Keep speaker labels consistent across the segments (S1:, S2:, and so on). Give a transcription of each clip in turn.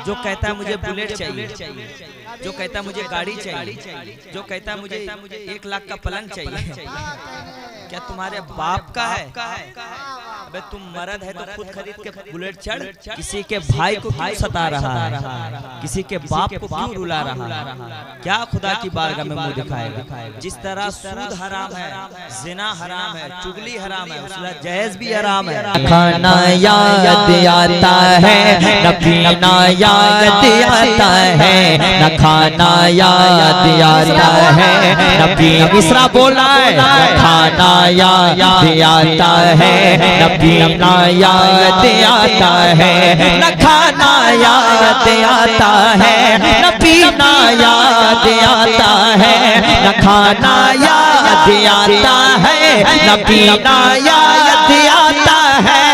S1: जो कहता है मुझे बुलेट चाहिए, जो कहता है मुझे गाड़ी चाहिए, जो कहता है मुझे 1 लाख का पलंग चाहिए, क्या तुम्हारे बाप का है? अबे तुम मर्द है तो खुद खरीद के बुलेट चढ़। किसी के भाई को क्यों सता रहा है, किसी के बाप को क्यों रुला रहा है? क्या खुदा की बारगाह में मुंह दिखाएगा? जिस तरह सूद हराम है, जिना हराम है, चुगली हराम है, उस तरह जहेज भी हराम है।
S2: खाना याद आता है, न पीना याद आता है, न खाना याद आता है, न पीना। मिश्रा बोला है, न खाना याद आता है, न पीना याद आता है, न खाना याद आता है, न पीना याद आता है, न खाना याद आता है, न पीना याद आता है।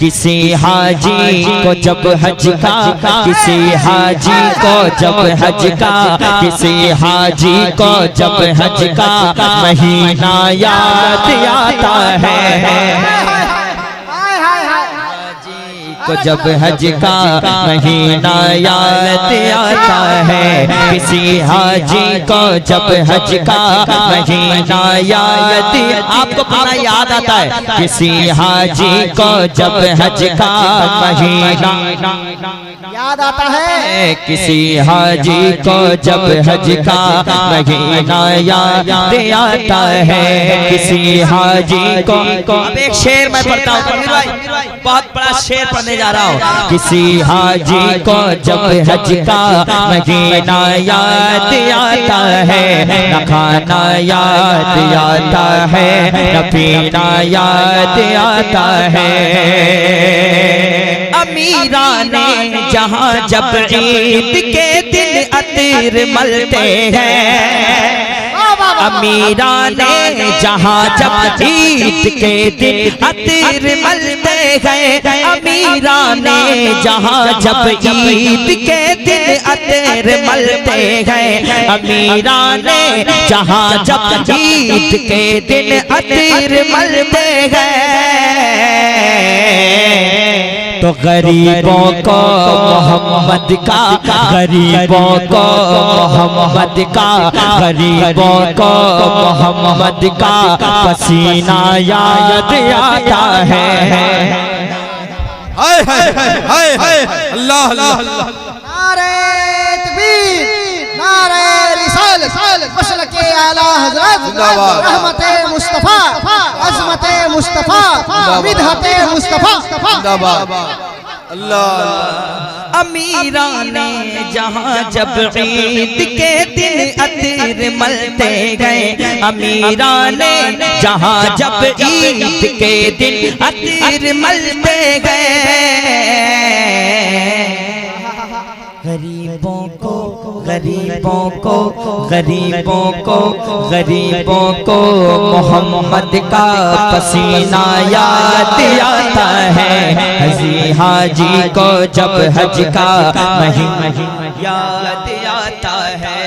S2: किसी हाजी को जब हज का, किसी हाजी को जब हज का, किसी हाजी को जब हज का महीना याद आता है, को जब हज का महीना याद आता है। किसी हाजी को जब हज का महीना याद, आपको पता याद आता है, किसी हाजी को जब हज का महीना
S3: याद आता है,
S2: किसी हाजी को जब हज का महीना याद आता है। किसी हाजी को,
S1: अब एक शेर मैं पढ़ता हूँ, बहुत बड़ा शेर पढ़ने जा रहा हूँ।
S2: किसी हाजी को जब हज का महीना याद आता है, न खाना याद आता है, न पीना याद आता है। अमीरा ने जहाँ जब ईद के दिन अतीर मलते हैं, अमीरा ने जहाँ जब ईद के दिन अतीर मलते हैं, अमीरा ने जहाँ जब ईद के दिन अतीर मलते हैं, अमीरा ने जहाँ जब ईद के दिन अतीर मलते हैं। तो गरीबों को मोहम्मद का, गरीबों को मोहम्मद का, गरीबों को मोहम्मद का पसीना याद आता है।
S4: हाय हाय हाय हाय अल्लाह अल्लाह।
S3: नारे तकबीर, नारे रिसालत, मसलके आला हज़रत, रहमते मुस्तफा, अज़मते मुस्तफा, विदहते मुस्तफा।
S1: अल्लाह। अमीरा ने जहाँ जब ईद के दिन अतीर मलते गए, अमीरा ने जहाँ जब ईद के दिन अतीर मलते गए। गरीबों को, गरीबों को, गरीबों को, गरीबों को मोहम्मद का पसीना याद आता है। हजी हाजी को जब हज का महीना याद आता है।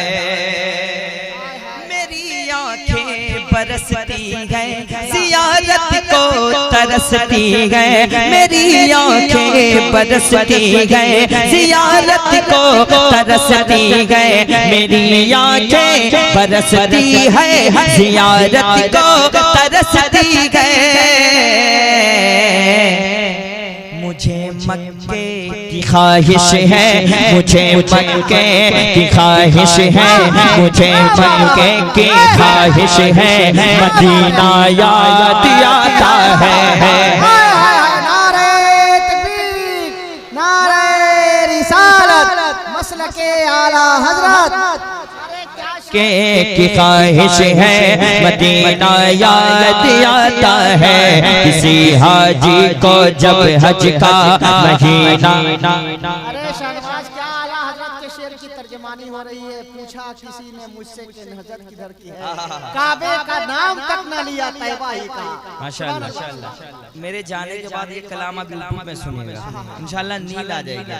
S1: मेरी आंखें बरसती हैं, ज़ियारत को तरसती हैं, मेरी आंखें बरसती हैं, ज़ियारत को तरसती हैं, मेरी आंखें बरसती है, ज़ियारत को तरसती है। मुझे मक्के की ख्वाहिश है, मुझे मक्के की ख्वाहिश है, मुझे मक्के की ख्वाहिश है, मदीना याद आता है।
S3: नारे तकबीर, नारे रिसालत, मसलके आला हज़रत
S2: की ख्वाहिश है, मदीना याद आता है। किसी हाजी को जब हज का महीना।
S3: अरे शहनवाज, क्या आला हज़रत के शेर की तर्जमानी हो रही है। पूछा किसी ने मुझसे कि नजर किधर की है, काबे का नाम तक न लिया, तैबा ही कहा।
S1: माशाअल्लाह। मेरे जाने के बाद ये कलाम आप यूट्यूब में सुनिएगा, इंशाअल्लाह नींद आ जाएगी।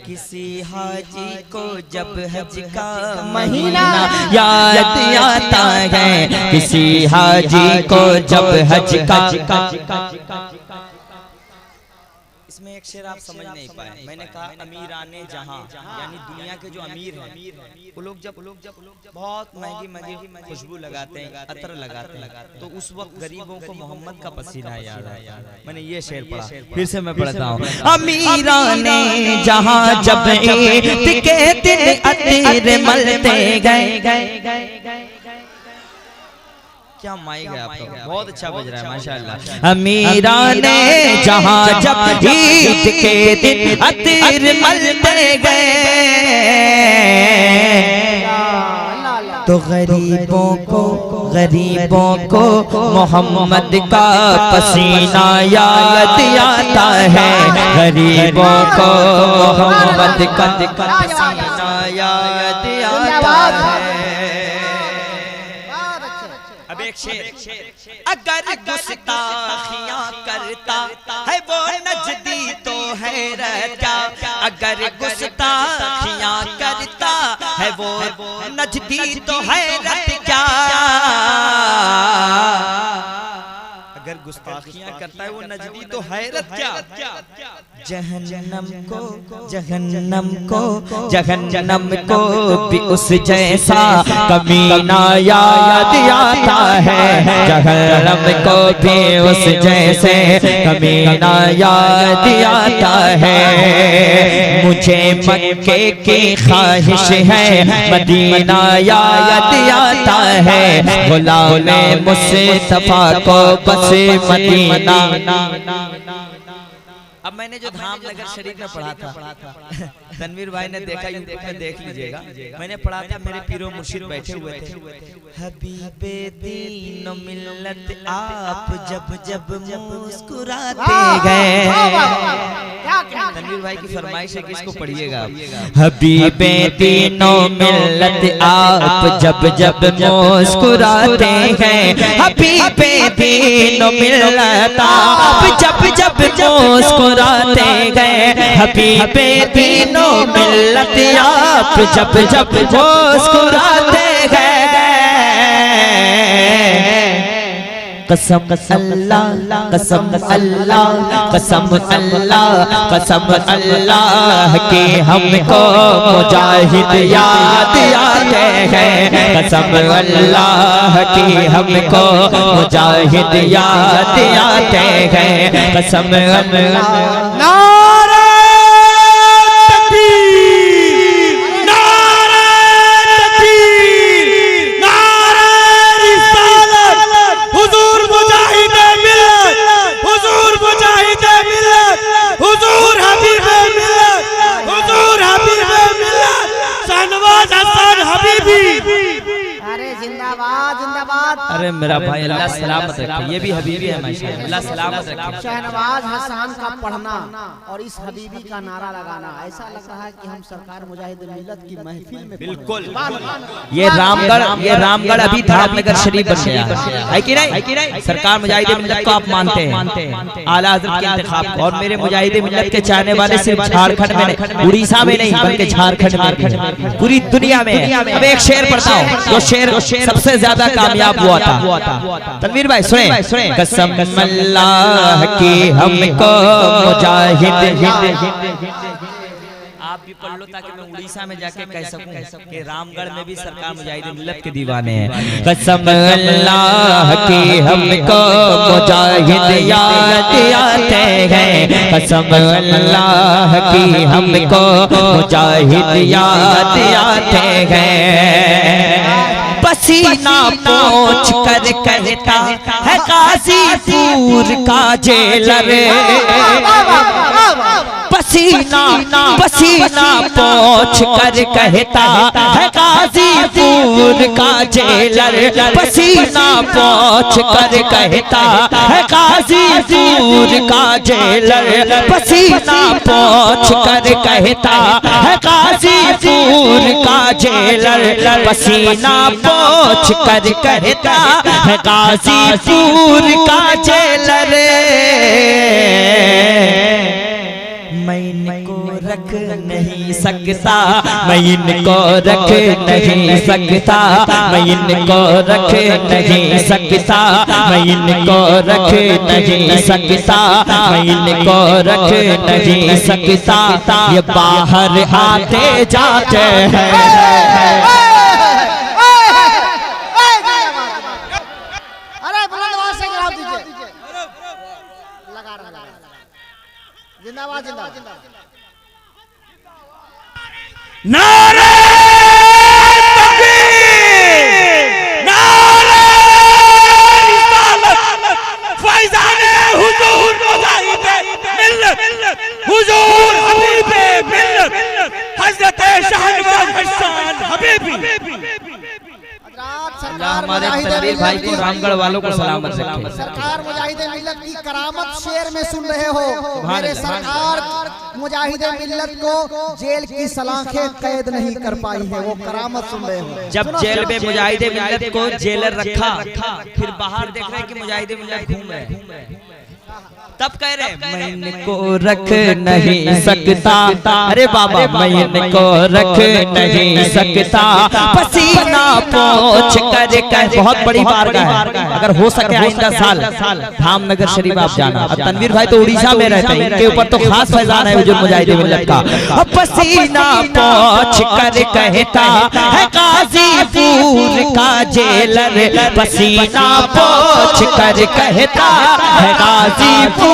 S1: किसी हाजी को जब हज का
S2: महीना याद आता है, किसी हाजी को जब हज का।
S1: इसमें एक शेर आप समझ नहीं पाए। मैंने कहा अमीराने जहां, यानी दुनिया के जो अमीर हैं वो लोग जब बहुत महंगी महंगी खुशबू लगाते हैं, अतर लगाते हैं, तो उस वक्त गरीबों को मोहम्मद का पसीना याद आया। मैंने ये शेर पढ़ा, फिर से मैं पढ़ता हूँ।
S2: अमीराने जहां जब ईद के दिन अतीर मलते गए।
S1: क्या माइक है आपका, बहुत अच्छा बज रहा है माशाल्लाह।
S2: अमीराने जहां जब ईद के दिन अतीर मलते गए, तो गरीबों को मोहम्मद का पसीना याद आता है। गरीबों को मोहम्मद का पसीना याद आता है।
S1: अब एक शेर, अगर गुस्ताखियां करता है वो नजदी तो हैरत क्या, अगर गुस्ताखियां करता है वो नजदी तो हैरत क्या, अगर गुस्ताखियां करता है वो नजदी तो हैरत क्या।
S2: जहन्नम को भी उस जैसा कमीना याद आता है। जहन्नम को भी उस जैसे कमीना याद आता है। मुझे मक्के की ख्वाहिश है, मदीना याद आता है। गुलाम मुस्तफा को बस मदीना।
S1: अब मैंने जो धामनगर शरीफ में पढ़ा था, तनवीर भाई ने देखा, यूट्यूब में देख लीजिएगा, मैंने पढ़ा था, मेरे पीरो मुर्शिद बैठे हुए थे। हबीबे दीन मिल्लत आप जब मुस्कुराते गए। तनवीर भाई की फरमाइश है कि इसको पढ़िएगा आप।
S2: हबीबे दीनो मिल्लत आप जब मुस्कुराते हैं। हबीबे दीनो मिल्लत आप जब मुस्कुराते गए। हबीबे दीनो मिल्लत आप जब मुस्कुराते गए। कसम अल्लाह, कसम अल्लाह, कसम अल्लाह, कसम अल्लाह के हमको मुजाहिद याद आते हैं। कसम अल्लाह की हमको मुजाहिद याद आते हैं। कसम अल्लाह।
S3: अरे जिंदाबाद जिंदाबाद।
S1: अरे मेरा भाई अल्लाह सलामत रखे, ये भी हबीबी है माशाअल्लाह, अल्लाह सलामत रखे।
S3: शहनवाज हसन का पढ़ना और इस हबीबी का नारा लगाना, ऐसा लग रहा है कि हम सरकार मुजाहिद मिल्लत की महफिल में।
S1: बिल्कुल,
S2: ये रामगढ़ अभी धामनगर शरीफ बन गया है कि नहीं? सरकार मुजाहिद मिल्लत को आप मानते हैं, आला हज़रत के इंतखाब को। और मेरे मुजाहिद मिल्लत के चाहने वाले सिर्फ झारखंड में नहीं, उड़ीसा में नहीं, बल्कि झारखंड में, पूरी दुनिया में। अब एक शेर पढ़ता हूँ, जो शेर सबसे ज्यादा कामयाब हुआ था। तनवीर भाई सुने। कसम अल्लाह की हमको मुजाहिद।
S1: आप भी पढ़ लो ताकि मैं उड़ीसा में जाके कह सकूं कि रामगढ़ में भी सरकार मुजाहिद मिल्लत के दीवाने हैं।
S2: कसम अल्लाह की हमको मुजाहिद याद आते हैं। कसम अल्लाह की हमको मुजाहिद याद आते हैं। पसीना पोंछ कर कहता है गाजीपुर का जेलर। पसीना पोंछ कर कहता है गाजीपुर का जेलर। पसीना पोंछ कर कहता है गाजीपुर का जेलर। पसीना पोंछ कर कहता है गाजीपुर का जेलर। पसीना पोंछ कर कहता है गाजीपुर का जेलर। मैं इनको रख नहीं सकता, मैं इनको रख नहीं सकता, मैं इनको रख नहीं सकता, मैं इनको रख नहीं सकता, मैं इनको रख नहीं सकता। ये बाहर आते जाते हैं।
S3: अरे बुलंद आवाज से जवाब दीजिए। लगा रहा जिंदाबाद जिंदाबाद।
S1: नारे तकबीर, नारे रिसालत, फैज़ाने हुजूर मुजाहिदे मिल्लत, हुजूर हबीबे मिल्लत, हज़रत शाहनवाज़ हसन हबीबी। हमारे तनवीर भाई को रामगढ़ वालों को सलामत रखे।
S3: सरकार मुजाहिदे मिल्लत की करामत शेर में सुन रहे हो। मेरे सरकार मुजाहिदे मिल्लत को जेल की सलाखें कैद नहीं कर पाई है, वो करामत सुन रहे हो।
S1: जब जेल में मुजाहिदे मिल्लत को जेलर रखा, फिर बाहर देख रहे कि मुजाहिदे मिल्लत घूम रहे, तब कह रहे मैं
S2: इनको रख नहीं सकता। अरे बाबा मैं इनको रख नहीं सकता। पसीना पोंछ कर बहुत बड़ी बारगाह है, अगर हो सके आइंदा साल धामनगर शरीफ आप जाना। अब तनवीर भाई तो उड़ीसा में रहते हैं, इनके ऊपर तो खास फैजान है हुजूर मुजाहिदे मिल्लत का। पसीना पोंछ कर कहता है गाजीपुर का जेलर, पसीना पोंछ कर कहता है गाजीपुर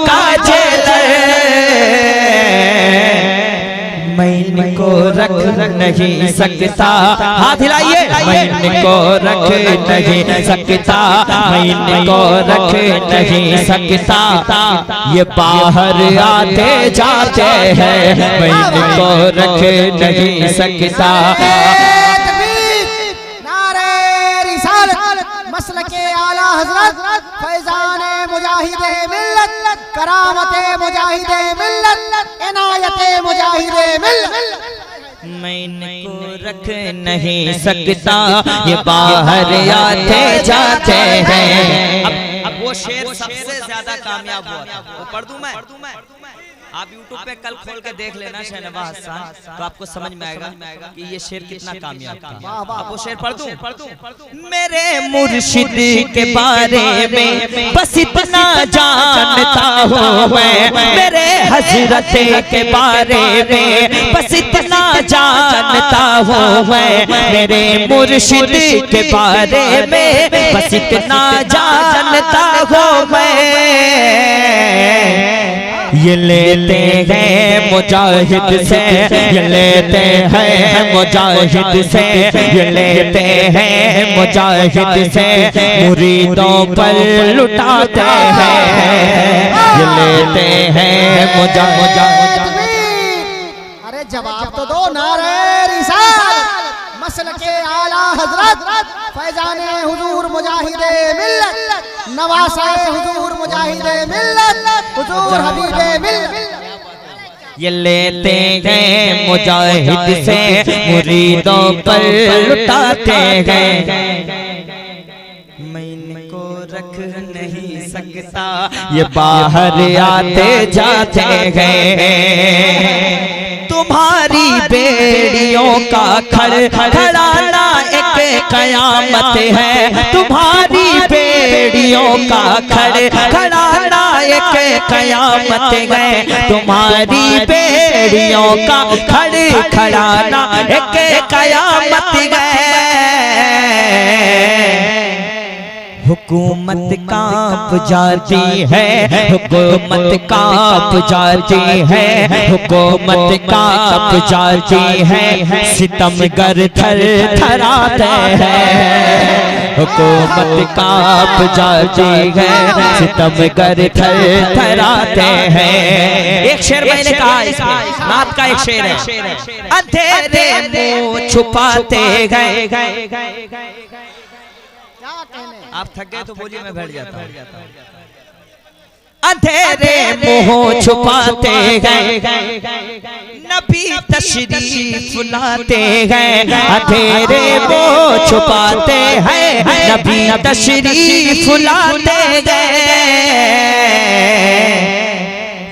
S2: का जेलर। मैं इनको रख नहीं सकता। हाथ हिलाइए। मैं इनको रख नहीं सकता, मैं इनको रख नहीं सकता। ये बाहर आते जाते हैं, मैं इनको रख नहीं सकता।
S3: मसलके आला हजरत फैजाने मुजाहिदे मिल्लत, करामते मुजाहिदे मिल्लत, इनायते मुजाहिदे मिल्लत।
S2: मैं इनको रख नहीं सकता, ये बाहर आते जाते हैं।
S1: अब वो शेर सबसे ज्यादा कामयाब हुआ था, वो पढ़ दूं मैं? आप YouTube पे कल खोल के देख लेना शहनवाज़ हसन, तो आपको समझ में आएगा कि ये शेर कितना कामयाब था। आप वो शेर पढ़ दूं?
S2: मेरे मुर्शिद के बारे में बस इतना जानता हूँ मैं, मेरे हजरत के बारे में बस इतना जानता हूँ मैं, मेरे मुर्शिद के बारे में बस इतना जानता हूँ मैं। ये लेते हैं मुजाहिद से, ये लेते हैं मुजाहिद से, ये लेते हैं मुजाहिद से, मुरीदों पर लुटाते हैं, ये लेते हैं मुजाहिद।
S3: अरे जवाब तो दो। नारे रिसालत, मसलके आला हजरत फैजाने हुजूर मुजाहिदे मिल्लत, नवासाए हुजूर मुजाहिदे मिल्लत, हुजूर हबीबे मिल्लत।
S2: ये लेते हैं मुजाहिद से, मुरीदों पर लुटाते हैं। मैं इनको रख नहीं सकता, ये बाहर आते जाते हैं। तुम्हारी बेड़ियों का खड़खड़ाना एक कयामत है, तुम्हारी बेड़ियों का खड़खड़ाना एक कयामत है, तुम्हारी बेड़ियों का खड़खड़ाना एक कयामत है। हुकूमत कांप जाती है, हुकूमत कांप जाती है, हुकूमत कांप जाती है, सितमगर थर थराते हैं, हुकूमत कांप जाती है, सितमगर थर थराते हैं।
S1: एक शेर मैंने कहा, इसमें नात का एक शेर है।
S2: अंधेरे मुंह छुपाते गए।
S1: आप थक गए तो बोलिए, मैं बैठ जाता हूँ।
S2: अंधेरे मुंह छुपाते गए, नबी तशरीफ लाते हैं, अंधेरे मुंह छुपाते हैं, नबी तशरीफ लाते गए।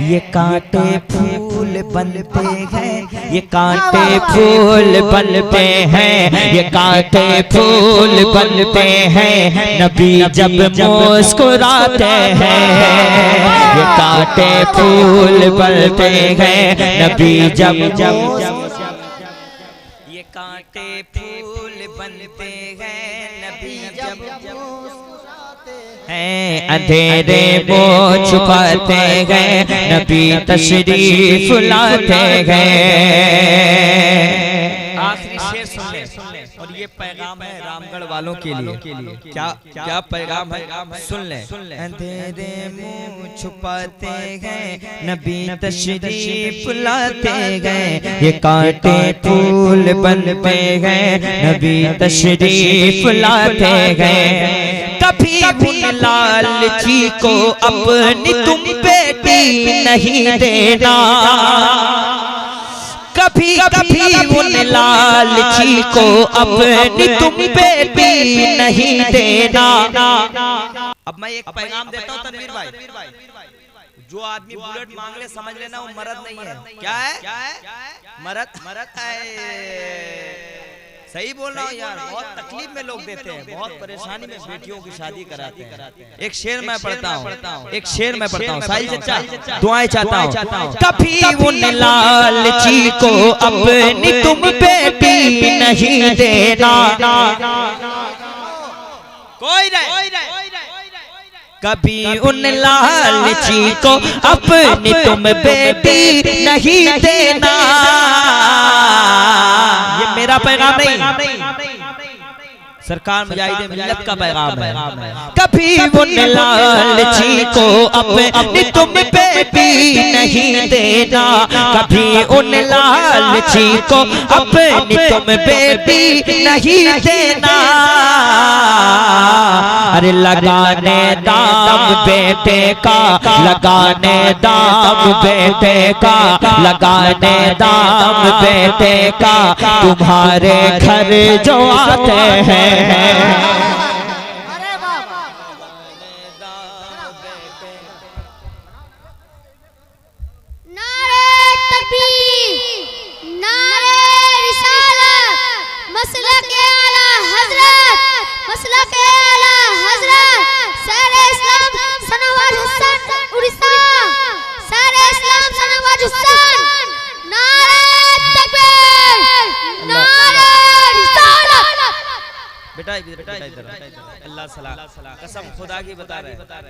S2: ये कांटे फूल बनते हैं, ये कांटे फूल बनते हैं, ये कांटे फूल बनते हैं नबी जब मुस्कुराते हैं। ये कांटे फूल बनते हैं नबी जब
S1: ये कांटे फूल बनते हैं नबी जब
S2: हैं, अंधेरे वो छुपाते हैं नबी तशरीफ लाते हैं।
S1: आखिरी शेर सुन ले और ये पैगाम है रामगढ़ वालों के लिए। क्या पैगाम है सुन ले। अंधेरे मुंह छुपाते हैं नबी तशरीफ लाते हैं, ये कांटे फूल बनते हैं नबी तशरीफ लाते हैं। कभी उन लालची को अपनी तुम बेटी नहीं देना, कभी कभी उन लालची को अपनी तुम बेटी नहीं देना। अब मैं एक पैगाम देता हूँ तनवीर भाई, जो आदमी बुलेट मांग ले समझ लेना वो मर्द नहीं है। क्या है मर्द है। सही बोल रहा हूँ यार, बहुत तकलीफ में लोग देते हैं, बहुत परेशानी में बेटियों की शादी कराते हैं। एक शेर मैं पढ़ता हूँ, एक शेर मैं पढ़ता हूँ। साहिल चचा दुआएं चाहता हूँ। कभी उन लालची को अपनी तुम बेटी नहीं देना, कोई नहीं। कभी उन लालची को अपनी तुम बेटी नहीं देना। ये मेरा पैगाम नहीं, सरकार मुजाहिद मिल्लत का पैगाम है। कभी उन लालची को अपनी तुम बेटी नहीं देना, कभी उन लालची को अपनी तुम बेटी नहीं देना। अरे लगाने दाम बेटे का, लगाने दाम बेटे का, लगाने दाम बेटे का तुम्हारे घर जो आते हैं।
S3: अरे बाबा
S5: नारे तकबीर, नारे रिसालत, मसलके आला हजरत, मसलके आला हजरत, सारे इस्लाम सनवाज हुसैन उड़ीसा, सारे इस्लाम सनवाज हुसैन। नारे तकबीर, नारे रिसालत।
S1: बेटा इधर अल्लाह सलाम, कसम खुदा की बता रहे हैं।